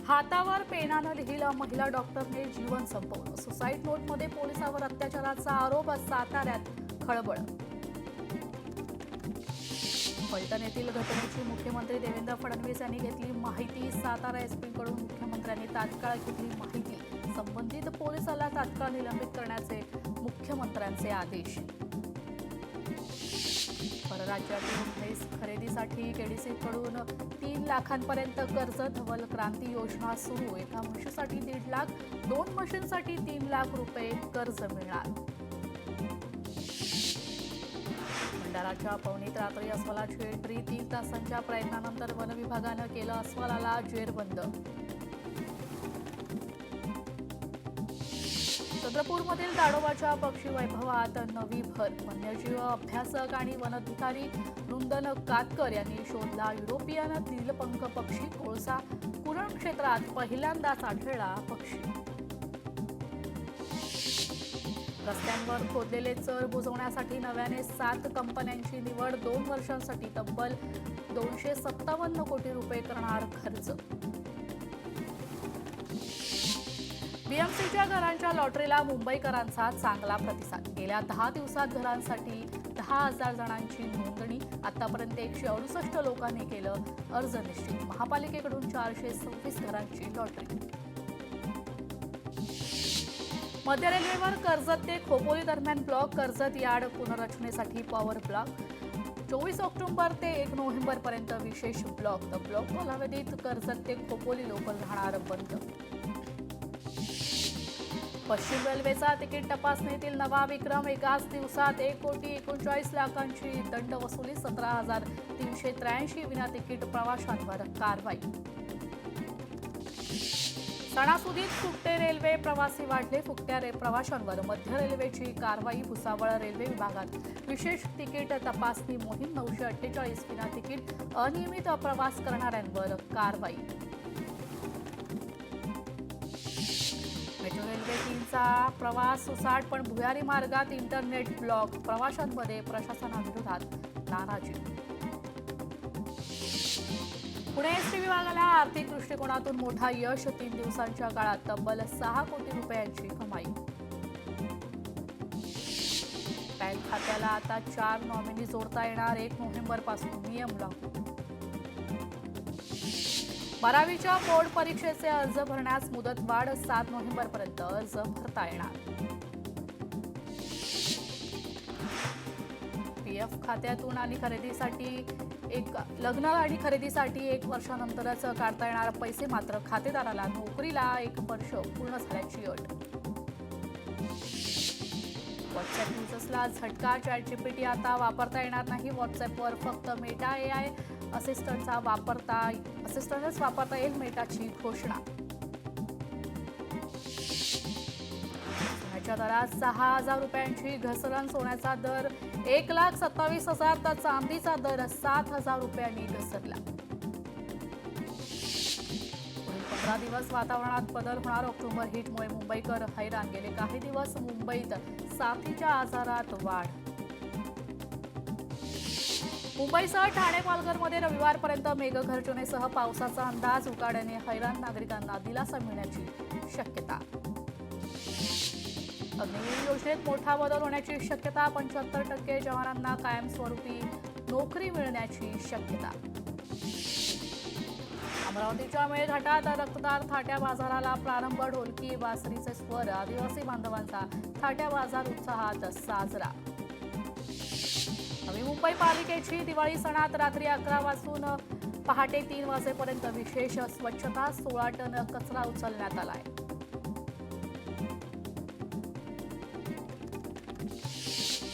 हातावर पेनानं लिहिलं, महिला डॉक्टरने जीवन संपवलं. सुसाईड नोटमध्ये पोलिसावर अत्याचाराचा आरोप. साताऱ्यात खळबळ. फलटण येथील घटनेची मुख्यमंत्री देवेंद्र फडणवीस यांनी घेतली माहिती. सातारा एसपीकडून मुख्यमंत्र्यांनी तात्काळ घेतली माहिती. संबंधित पोलिसाला तात्काळ निलंबित करण्याचे मुख्यमंत्र्यांचे आदेश. परराज्यातील म्हैस खरेदीसाठी केडीसीकडून 3 लाखांपर्यंत कर्ज. धवल क्रांती योजना सुरू. एका म्हशीसाठी 1.5 लाख, 2 म्हशींसाठी 3 लाख रुपये कर्ज मिळणार. भंडाराच्या पवनीत रात्री अस्वलाची एंट्री. 3 तासांच्या प्रयत्नानंतर वनविभागानं केलं अस्वलाला जेरबंद. चंद्रपूरमधील ताडोबाच्या पक्षी वैभवात नवी भर. वन्यजीव अभ्यासक आणि वनाधिकारी वृंदन कातकर यांनी शोधला युरोपियन नीलपंख पक्षी. कोळसा कुरण क्षेत्रात पहिल्यांदाच आढळला पक्षी. रस्त्यांवर खोदलेले चर बुजवण्यासाठी नव्याने 7 कंपन्यांची निवड. 2 वर्षांसाठी तब्बल 257 कोटी रुपये करणार खर्च. बीएमसीच्या घरांच्या लॉटरीला मुंबईकरांचा चांगला प्रतिसाद. गेल्या 10 दिवसात घरांसाठी 10,000 जणांची नोंदणी. आतापर्यंत 168 लोकांनी केलं अर्ज निश्चित. महापालिकेकडून 426 घरांची लॉटरी. मध्य रेल्वेवर कर्जत ते खोपोली दरम्यान ब्लॉक. कर्जत यार्ड पुनर्रचनेसाठी पॉवर ब्लॉक. 24 ऑक्टोबर ते 1 नोव्हेंबर पर्यंत विशेष ब्लॉक. तर ब्लॉक कालावधीत कर्जत ते खोपोली लोकल राहणार बंद. पश्चिम रेल्वेचा तिकीट तपासणीतील नवा विक्रम. एकाच दिवसात 1,39,00,000ची दंड वसुली. 17,383 विना तिकीट प्रवाशांवर कारवाई. सणासुदीत फुकटे रेल्वे प्रवासी वाढले. फुकट्या प्रवाशांवर मध्य रेल्वेची कारवाई. भुसावळ रेल्वे विभागात विशेष तिकीट तपासणी मोहीम. 948 विना तिकीट अनियमित प्रवास करणाऱ्यांवर कारवाई. मेट्रो रेल्वे 3चा प्रवास सुसाट, पण भुयारी मार्गात इंटरनेट ब्लॉक. प्रवाशांमध्ये प्रशासनाविरोधात नाराजी. पुणे एसटी विभागाला आर्थिक दृष्टिकोनातून मोठा यश. 3 दिवसांच्या काळात तब्बल 6 कोटी रुपयांची कमाई. बँक खात्याला आता 4 नॉमिनी जोडता येणार. 1 नोव्हेंबरपासून नियम लागू. 12वीच्या बोर्ड परीक्षेचे अर्ज भरण्यास मुदतवाढ. 7 नोव्हेंबरपर्यंत अर्ज भरता येणार. पीएफ खात्यातून आणि खरेदीसाठी लग्न आणि खरेदीसाठी 1 वर्षानंतरच काढता येणार पैसे. मात्र खातेदाराला नोकरीला 1 वर्ष पूर्ण झाल्याची अट. व्हॉट्सअप युजर्सला झटका. चॅटजीपीटी आता वापरता येणार नाही. व्हॉट्सअपवर फक्त मेटा एआय असिस्टंटच वापरता येईल. मेटाची घोषणा. सोन्याच्या दरात 6,000 रुपयांची घसरण. सोन्याचा दर 1,27,000 तर चांदीचा दर 7,000 रुपयांनी घसरला. पुढील 15 दिवस वातावरणात बदल होणार. ऑक्टोबर हिटमुळे मुंबईकर हैराण. गेले काही दिवस मुंबईत साथीच्या आजारात वाढ. मुंबईसह ठाणे पालघरमध्ये रविवारपर्यंत मेघगर्जनेसह पावसाचा अंदाज. उकाड्याने हैराण नागरिकांना दिलासा मिळण्याची शक्यता. अग्निवीर योजनेत मोठा बदल होण्याची शक्यता. 75% जवानांना कायमस्वरूपी नोकरी मिळण्याची शक्यता. अमरावतीच्या मेळघाटात रक्तदार थाट्या बाजाराला प्रारंभ. ढोलकी बासरीचे स्वर. आदिवासी बांधवांचा थाट्या बाजार उत्साहात साजरा. नवी मुंबई पालिकेची दिवाळी सणात रात्री 11 वाजून पहाटे 3 वाजेपर्यंत विशेष स्वच्छता. 16 टन कचरा उचलण्यात आलाय.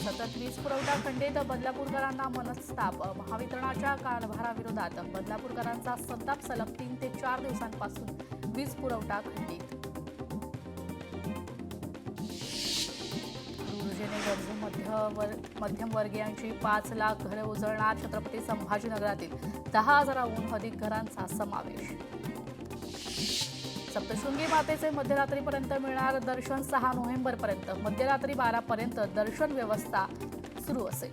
सतत वीज पुरवठा खंडित. बदलापूरकरांना मनस्ताप. महावितरणाच्या कारभाराविरोधात बदलापूरकरांचा संताप. सलग 3 ते 4 दिवसांपासून वीज पुरवठा खंडित. गरजू मध्यमवर्गीयांची 5 लाख घरे उजळणार. छत्रपती संभाजीनगरातील 10,000हून अधिक घरांचा समावेश. सप्तशृंगी मातेचे मध्यरात्रीपर्यंत मिळणार दर्शन. 6 नोव्हेंबरपर्यंत मध्यरात्री 12 पर्यंत दर्शन व्यवस्था सुरू असेल.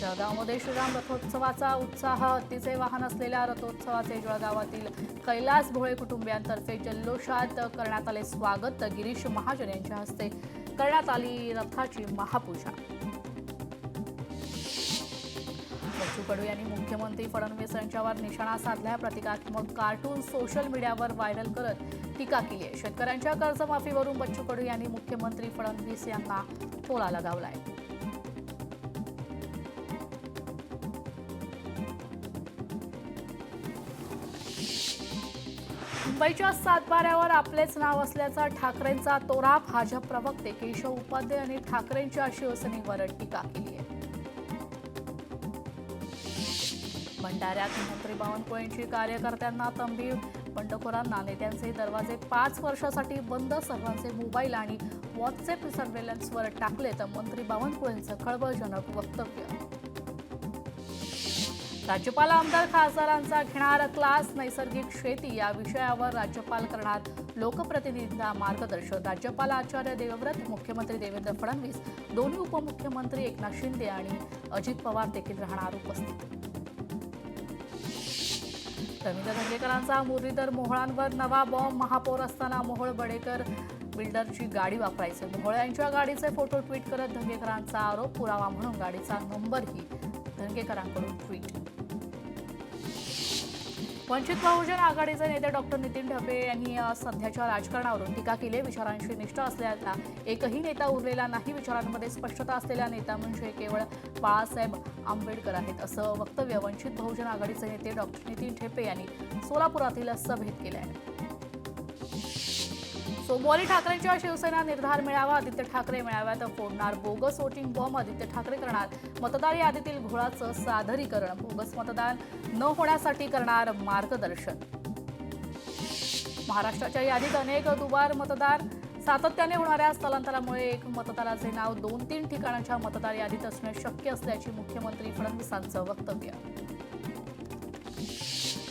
जळगावमध्ये श्रीराम रथोत्सवाचा उत्साह. हत्तीचे वाहन असलेल्या रथोत्सवाचे जळगावातील कैलास भोळे कुटुंबियांतर्फे जल्लोषात करण्यात आले स्वागत. गिरीश महाजन यांच्या हस्ते करण्यात आली रथाची महापूजा. बच्चू कडू यांनी मुख्यमंत्री फडणवीस यांच्यावर निशाणा साधलाय. प्रतिकात्मक कार्टून सोशल मीडियावर व्हायरल करत टीका केली आहे. शेतकऱ्यांच्या कर्जमाफीवरून बच्चू कडू यांनी मुख्यमंत्री फडणवीस यांना टोला लगावलाय. मुंबईच्या सातबाऱ्यावर आपलेच नाव असल्याचा ठाकरेंचा तोरा. भाजप प्रवक्ते केशव उपाध्ये यांनी ठाकरेंच्या शिवसेनेवर टीका केली आहे. भंडाऱ्यात मंत्री बावनकुळेंची कार्यकर्त्यांना तंबी. बंडखोरांना नेत्यांचे दरवाजे 5 वर्षासाठी बंद. सर्वांचे मोबाईल आणि व्हॉट्सअप सर्व्हेलन्सवर टाकले तर मंत्री बावनकुळेंचं खळबळजनक वक्तव्य. राज्यपाल आमदार खासदारांचा घेणार क्लास. नैसर्गिक शेती या विषयावर राज्यपाल करणार लोकप्रतिनिधींना मार्गदर्शन. राज्यपाल आचार्य देवव्रत, मुख्यमंत्री देवेंद्र फडणवीस, दोन्ही उपमुख्यमंत्री एकनाथ शिंदे आणि अजित पवार देखील राहणार उपस्थित. रवींद्र धंगेकरांचा मुरलीधर मोहोळांवर नवा बॉम्ब. महापौर असताना मोहोळ बडेकर बिल्डरची गाडी वापरायचे. मोहोळ यांच्या गाडीचे फोटो ट्विट करत धंगेकरांचा आरोप. पुरावा म्हणून गाडीचा नंबरही धंगेकरांकडून ट्विट. वंचित बहुजन आघाडीचे नेते डॉक्टर नितीन ढबे यांनी सध्याच्या राजकारणावरून टीका केली. विचारांशी निष्ठा असलेला एकही नेता उरलेला नाही. विचारांमध्ये स्पष्टता असलेला नेता म्हणजे केवळ बाळासाहेब आंबेडकर आहेत, असं वक्तव्य वंचित बहुजन आघाडीचे नेते डॉक्टर नितीन ढेपे यांनी सोलापुरातील सभेत केलं आहे. सोमवारी ठाकरेंच्या शिवसेना निर्धार मेळावा. आदित्य ठाकरे मेळाव्यात फोडणार bogus voting bomb. Aaditya Thackeray करणार मतदार यादीतील घोळाचं सादरीकरण. बोगस मतदान न होण्यासाठी करणार मार्गदर्शन. महाराष्ट्राच्या यादीत अनेक दुबार मतदार. सातत्याने होणाऱ्या स्थलांतरामुळे एक मतदाराचे नाव 2-3 ठिकाणांच्या मतदार यादीत असणे शक्य असल्याची मुख्यमंत्री फडणवीसांचं वक्तव्य.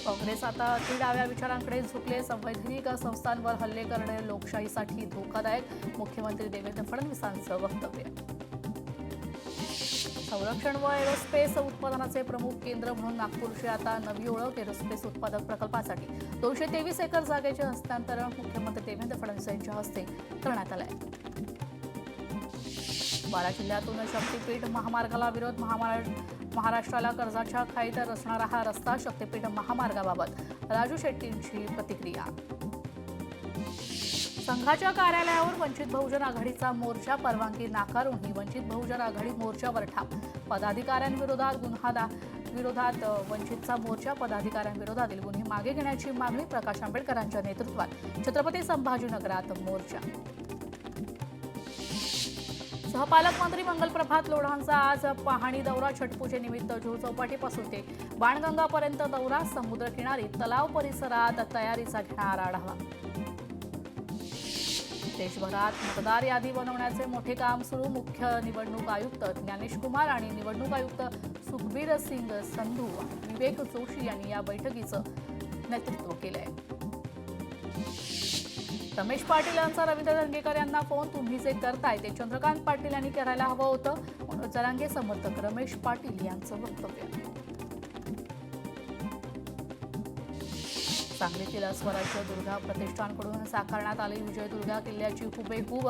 काँग्रेस आता अति डाव्या विचारांकडे झुकले. संवैधानिक संस्थांवर हल्ले करणे लोकशाहीसाठी धोकादायक. मुख्यमंत्री देवेंद्र फडणवीसांचं वक्तव्य. संरक्षण व एरोस्पेस उत्पादनाचे प्रमुख केंद्र म्हणून नागपूरची आता नवी ओळख. एरोस्पेस उत्पादक प्रकल्पासाठी 223 एकर जागेचे हस्तांतरण मुख्यमंत्री देवेंद्र फडणवीस यांच्या हस्ते करण्यात आले आहे. 12 जिल्ह्यातून शक्तीपीठ महामार्गाला विरोध. महाराष्ट्राला कर्जाच्या खाईत रचणारा हा रस्ता. शक्तीपीठ महामार्गाबाबत राजू शेट्टींची प्रतिक्रिया. संघाच्या कार्यालयावर वंचित बहुजन आघाडीचा मोर्चा. परवानगी नाकारूनही वंचित बहुजन आघाडी मोर्चावर ठाम. विरोधात वंचितचा मोर्चा. पदाधिकाऱ्यांविरोधातील गुन्हे मागे घेण्याची मागणी. प्रकाश आंबेडकरांच्या नेतृत्वात छत्रपती संभाजीनगरात मोर्चा. सहपालक मंत्री मंगल प्रभात लोढांचा आज पाहणी दौरा. छटपूजेनिमित्त जुहू चौपाटीपासून ते बाणगंगापर्यंत दौरा. समुद्रकिनारी तलाव परिसरात तयारीचा घेणार आढावा. देशभरात मतदार यादी बनवण्याचे मोठे काम सुरू. मुख्य निवडणूक आयुक्त ज्ञानेश कुमार आणि निवडणूक आयुक्त सुखबीर सिंग संधू, विवेक जोशी यांनी या बैठकीचं नेतृत्व केलंय. रमेश पाटील यांचा रवींद्र धंगेकर यांना फोन. तुम्ही जे करताय ते चंद्रकांत पाटील यांनी करायला हवं होतं. मनोज जरांगे समर्थक रमेश पाटील यांचं वक्तव्य. सांगलीतील स्वराज्य दुर्गा प्रतिष्ठानकडून साकारण्यात आली विजयदुर्गा किल्ल्याची हुबेहूब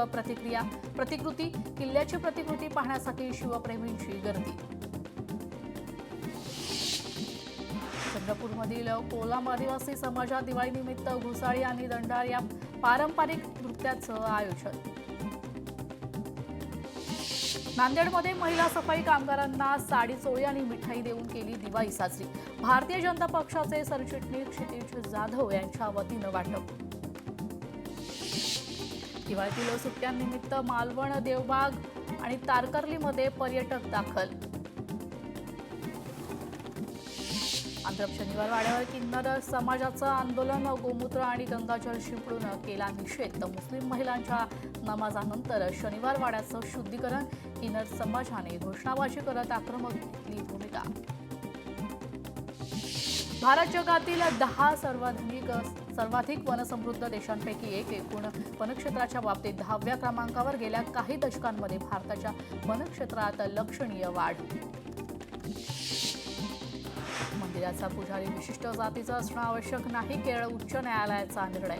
प्रतिकृती. किल्ल्याची प्रतिकृती पाहण्यासाठी शिवप्रेमींची गर्दी. चंद्रपूरमधील कोलाम आदिवासी समाजात दिवाळीनिमित्त घुसाळी आणि दंडार या पारंपरिक नृत्याचं आयोजन. नांदेडमध्ये महिला सफाई कामगारांना साडी चोळी आणि मिठाई देऊन केली दिवाळी साजरी. भारतीय जनता पक्षाचे सरचिटणीस क्षितिज जाधव यांच्या वतीनं वाटप. दिवाळीतील सुट्ट्यांनिमित्त मालवण, देवबाग आणि तारकर्लीमध्ये पर्यटक दाखल. आंध्र शनिवार वाड्यावर किन्नर समाजाचं आंदोलन. गोमूत्र आणि गंगाजल शिंपडून केला निषेध. तर मुस्लिम महिलांच्या नमाजानंतर शनिवार वाड्याचं शुद्धीकरण. किन्नर समाजाने घोषणाबाजी करत आक्रमक घेतली भूमिका. भारत जगातील 10 सर्वाधिक वनसमृद्ध देशांपैकी एक. एकूण वनक्षेत्राच्या बाबतीत 10व्या क्रमांकावर. गेल्या काही दशकांमध्ये भारताच्या वनक्षेत्रात लक्षणीय वाढ. मंदिराचा पुजारी विशिष्ट जातीचा असणं आवश्यक नाही, केरळ उच्च न्यायालयाचा निर्णय.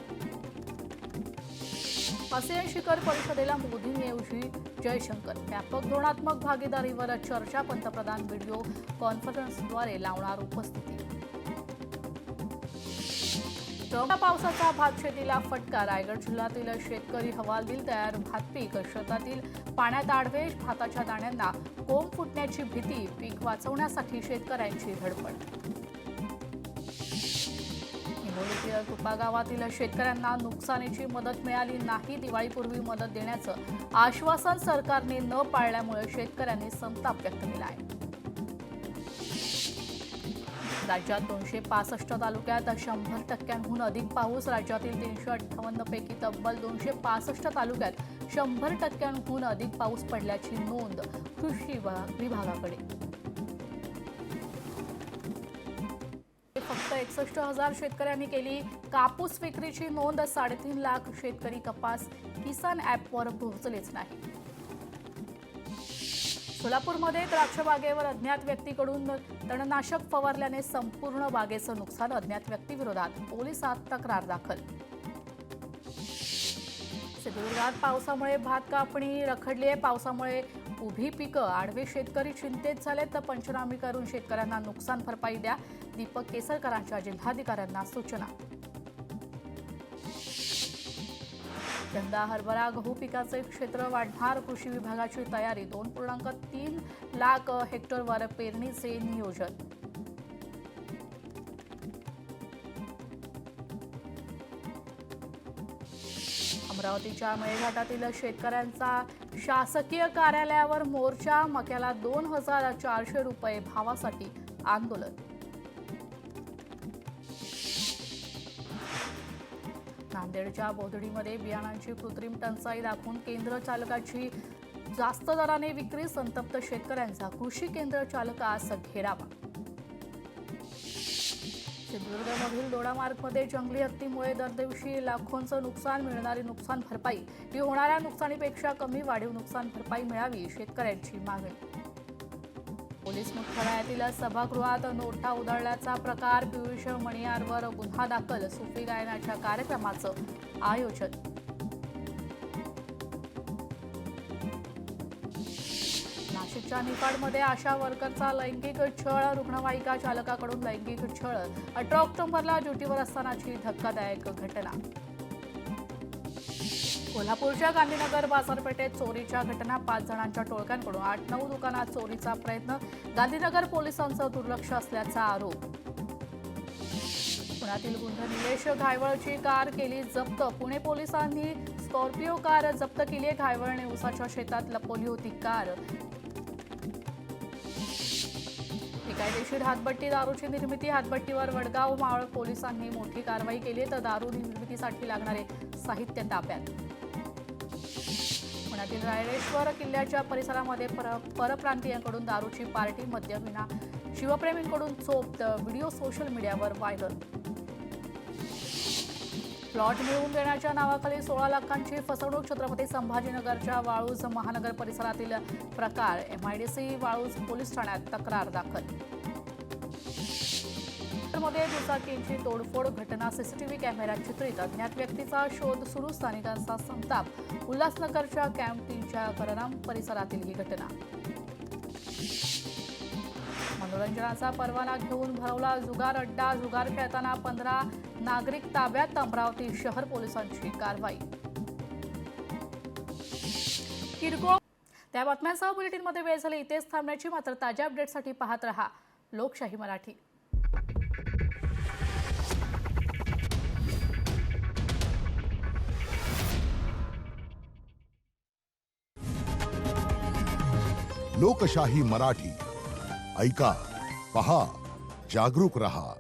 आसियान शिखर परिषदेला मोदींऐवजी जयशंकर. व्यापक धोरणात्मक भागीदारीवर चर्चा. पंतप्रधान व्हिडिओ कॉन्फरन्सद्वारे लावणार उपस्थिती. पावसाचा भात शेतीला फटका. रायगड जिल्ह्यातील शेतकरी हवालदिल. तयार भात पीक शेतातील पाण्यात आडवे. भाताच्या दाण्यांना कोंब फुटण्याची भीती. पीक वाचवण्यासाठी शेतकऱ्यांची धडपड. हिंगोलीतील कुपा गावातील शेतकऱ्यांना नुकसानीची मदत मिळाली नाही. दिवाळीपूर्वी मदत देण्याचं आश्वासन सरकारने न पाळल्यामुळे शेतकऱ्यांनी संताप व्यक्त केला आहे. राज्यात 265 तालुक्यात 100% अधिक पाऊस. राज्यातील 358 पैकी तब्बल 265 तालुक्यात 100% अधिक पाऊस पडल्याची नोंद कृषी विभागाकडे. फक्त 61,000 शेतकऱ्यांनी केली कापूस विक्रीची नोंद. 3.5 लाख शेतकरी कपास किसान ॲपवर पोहोचलेच नाही. सोलापूरमध्ये द्राक्ष बागेवर अज्ञात व्यक्तीकडून तणनाशक फवारल्याने संपूर्ण बागेचं नुकसान. अज्ञात व्यक्तीविरोधात पोलिसात तक्रार दाखल. सिंधुदुर्गात पावसामुळे भात कापणी रखडली आहे. पावसामुळे उभी पिकं. आडवे शेतकरी चिंतेत झाले तर पंचनामे करून शेतकऱ्यांना नुकसान भरपाई द्या. दीपक केसरकरांच्या जिल्हाधिकाऱ्यांना सूचना. यंदा हरभरा गहू पिकाचे क्षेत्र वाढणार. कृषी विभागाची तयारी. 2.3 लाख हेक्टरवर पेरणीचे नियोजन. अमरावतीच्या मेळघाटातील शेतकऱ्यांचा शासकीय कार्यालयावर मोर्चा. मक्याला 2,400 रुपये भावासाठी आंदोलन. नांदेडच्या बोधडीमध्ये बियाणांची कृत्रिम टंचाई दाखवून केंद्र चालकाची जास्त दराने विक्री. संतप्त शेतकऱ्यांचा कृषी केंद्र चालकास घेरावा. सिंधुदुर्गमधील दोडामार्गमध्ये जंगली हत्तीमुळे दरदिवशी लाखोंचं नुकसान. मिळणारी नुकसान भरपाई ही होणाऱ्या नुकसानीपेक्षा कमी वाढीव नुकसान भरपाई मिळावी, शेतकऱ्यांची मागणी. पोलीस मुख्यालयातील सभागृहात नोटा उधळल्याचा प्रकार. पियुष मणियारवर गुन्हा दाखल. सुफी गायनाच्या कार्यक्रमाचं आयोजन. नाशिकच्या निफाडमध्ये आशा वर्करचा लैंगिक छळ. रुग्णवाहिका चालकाकडून लैंगिक छळ. 18 ऑक्टोबरला ड्युटीवर असतानाची धक्कादायक घटना. कोल्हापूरच्या गांधीनगर बाजारपेठेत चोरीच्या घटना. 5 जणांच्या टोळक्यांकडून 8-9 दुकानात चोरीचा प्रयत्न. गांधीनगर पोलिसांचं दुर्लक्ष असल्याचा आरोप. पुण्यातील गुंड निलेश घायवळची कार केली जप्त. पुणे पोलिसांनी स्कॉर्पिओ कार जप्त केली. घायवळने उसाच्या शेतात लपवली होती कार. बेकायदेशीर हातभट्टी दारूची निर्मिती. हातभट्टीवर वडगाव मावळ पोलिसांनी मोठी कारवाई केली. तर दारू निर्मितीसाठी लागणारे साहित्य ताब्यात. पुण्यातील रायरेश्वर किल्ल्याच्या परिसरामध्ये परप्रांतीयांकडून दारूची पार्टी. मद्यविना शिवप्रेमींकडून चोप. व्हिडिओ सोशल मीडियावर व्हायरल. प्लॉट मिळवून देण्याच्या नावाखाली 16 लाखांची फसवणूक. छत्रपती संभाजीनगरच्या वाळूज महानगर परिसरातील प्रकार. MIDC वाळूज पोलीस ठाण्यात तक्रार दाखल. मध्ये दुचाकींची तोडफोड घटना. CCTV कॅमेऱ्यात चित्रित. अज्ञात व्यक्तीचा शोध सुरू. स्थानिकांचा संताप. उल्हासनगरच्या कॅम्प 3च्या करनाम परिसरातील ही घटना. मनोरंजनाचा परवाना घेऊन भरवला जुगार अड्डा. जुगार खेळताना 15 नागरिक ताब्यात. अमरावती शहर पोलिसांची कारवाई. किरकोळ त्या बातम्यांसह बुलेटिनमध्ये वेळ झाली इथेच थांबण्याची. मात्र ताज्या अपडेटसाठी पाहत रहा लोकशाही मराठी. लोकशाही मराठी ऐका, पहा, जागरूक रहा.